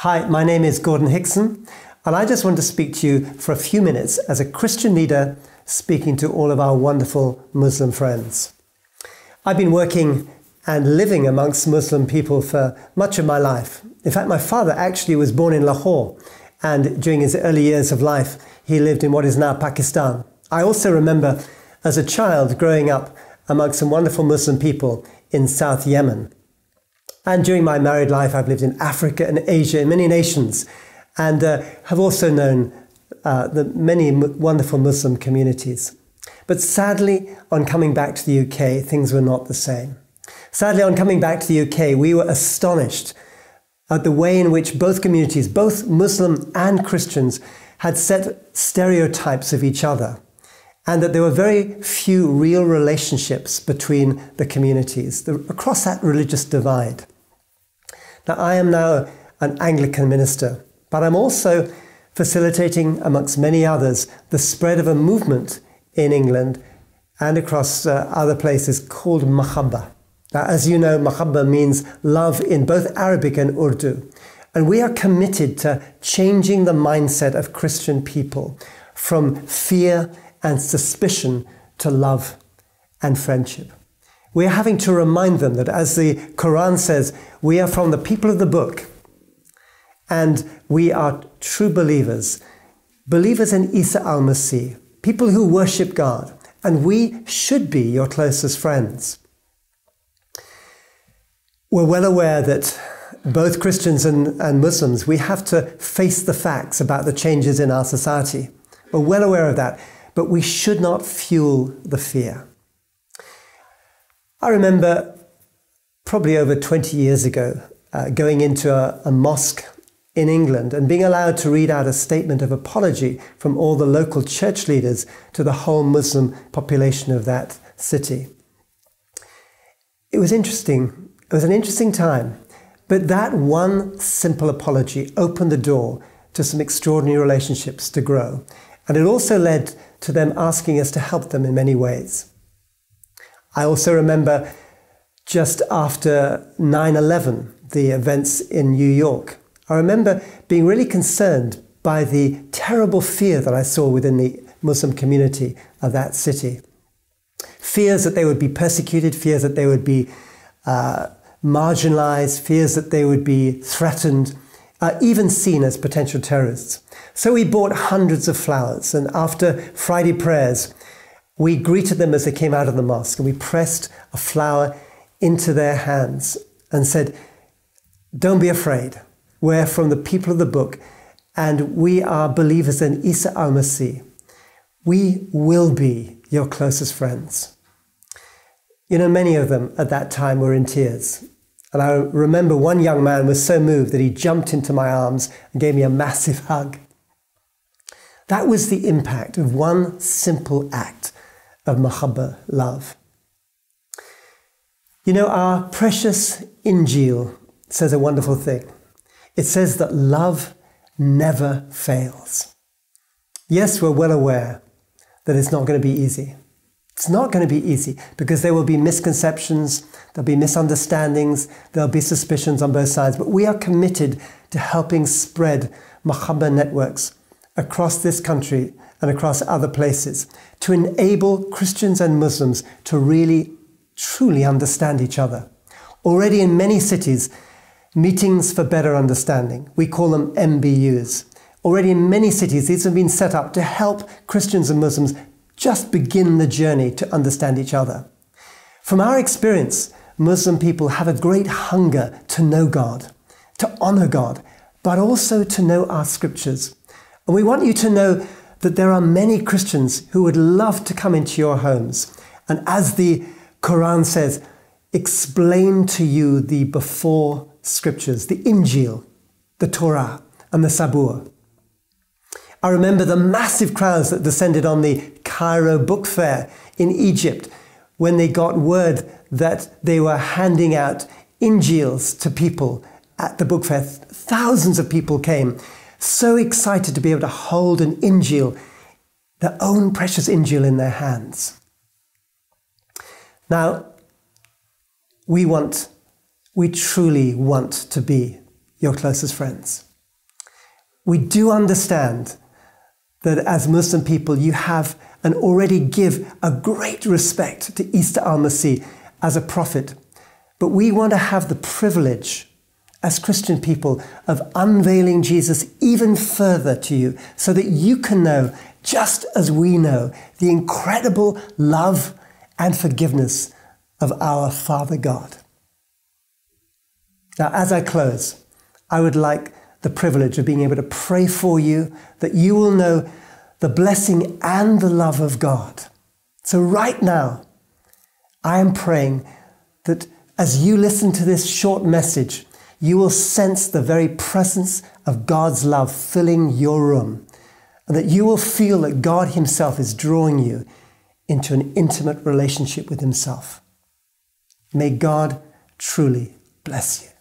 Hi, my name is Gordon Hickson, and I just want to speak to you for a few minutes as a Christian leader speaking to all of our wonderful Muslim friends. I've been working and living amongst Muslim people for much of my life. In fact, my father actually was born in Lahore, and during his early years of life, he lived in what is now Pakistan. I also remember as a child growing up amongst some wonderful Muslim people in South Yemen. And during my married life, I've lived in Africa and Asia, in many nations, and have also known the many wonderful Muslim communities. But sadly, on coming back to the UK, things were not the same. Sadly, on coming back to the UK, we were astonished at the way in which both communities, both Muslim and Christians, had set stereotypes of each other, and that there were very few real relationships between the communities across that religious divide. Now, I am now an Anglican minister, but I'm also facilitating, amongst many others, the spread of a movement in England and across other places called Mahabba. Now, as you know, Mahabba means love in both Arabic and Urdu. And we are committed to changing the mindset of Christian people from fear and suspicion to love and friendship. We're having to remind them that, as the Quran says, we are from the people of the book, and we are true believers, believers in Isa al-Masih, people who worship God, and we should be your closest friends. We're well aware that both Christians and Muslims, we have to face the facts about the changes in our society. We're well aware of that, but we should not fuel the fear. I remember probably over 20 years ago going into a mosque in England and being allowed to read out a statement of apology from all the local church leaders to the whole Muslim population of that city. It was interesting. It was an interesting time, but that one simple apology opened the door to some extraordinary relationships to grow, and it also led to them asking us to help them in many ways. I also remember just after 9/11, the events in New York, I remember being really concerned by the terrible fear that I saw within the Muslim community of that city. Fears that they would be persecuted, fears that they would be marginalized, fears that they would be threatened, even seen as potential terrorists. So we bought hundreds of flowers, and after Friday prayers, we greeted them as they came out of the mosque, and we pressed a flower into their hands and said, "Don't be afraid. We're from the people of the book, and we are believers in Isa al-Masih. We will be your closest friends." You know, many of them at that time were in tears. And I remember one young man was so moved that he jumped into my arms and gave me a massive hug. That was the impact of one simple act of Mahabba, love. You know, our precious Injil says a wonderful thing. It says that love never fails. Yes, we're well aware that it's not going to be easy. It's not going to be easy because there will be misconceptions, there'll be misunderstandings, there'll be suspicions on both sides, but we are committed to helping spread Mahabba networks across this country and across other places to enable Christians and Muslims to really, truly understand each other. Already in many cities, meetings for better understanding, we call them MBUs. Already in many cities, these have been set up to help Christians and Muslims just begin the journey to understand each other. From our experience, Muslim people have a great hunger to know God, to honor God, but also to know our scriptures. And we want you to know that there are many Christians who would love to come into your homes and, as the Quran says, explain to you the before scriptures, the Injil, the Torah, and the Zabur. I remember the massive crowds that descended on the Cairo book fair in Egypt when they got word that they were handing out Injils to people at the book fair. Thousands of people came, so excited to be able to hold an Injil, their own precious Injil, in their hands. Now, we truly want to be your closest friends. We do understand that as Muslim people, you have and already give a great respect to Isa al-Masih as a prophet. But we want to have the privilege as Christian people of unveiling Jesus even further to you so that you can know, just as we know, the incredible love and forgiveness of our Father God. Now, as I close, I would like the privilege of being able to pray for you, that you will know the blessing and the love of God. So right now, I am praying that as you listen to this short message, you will sense the very presence of God's love filling your room, and that you will feel that God himself is drawing you into an intimate relationship with himself. May God truly bless you.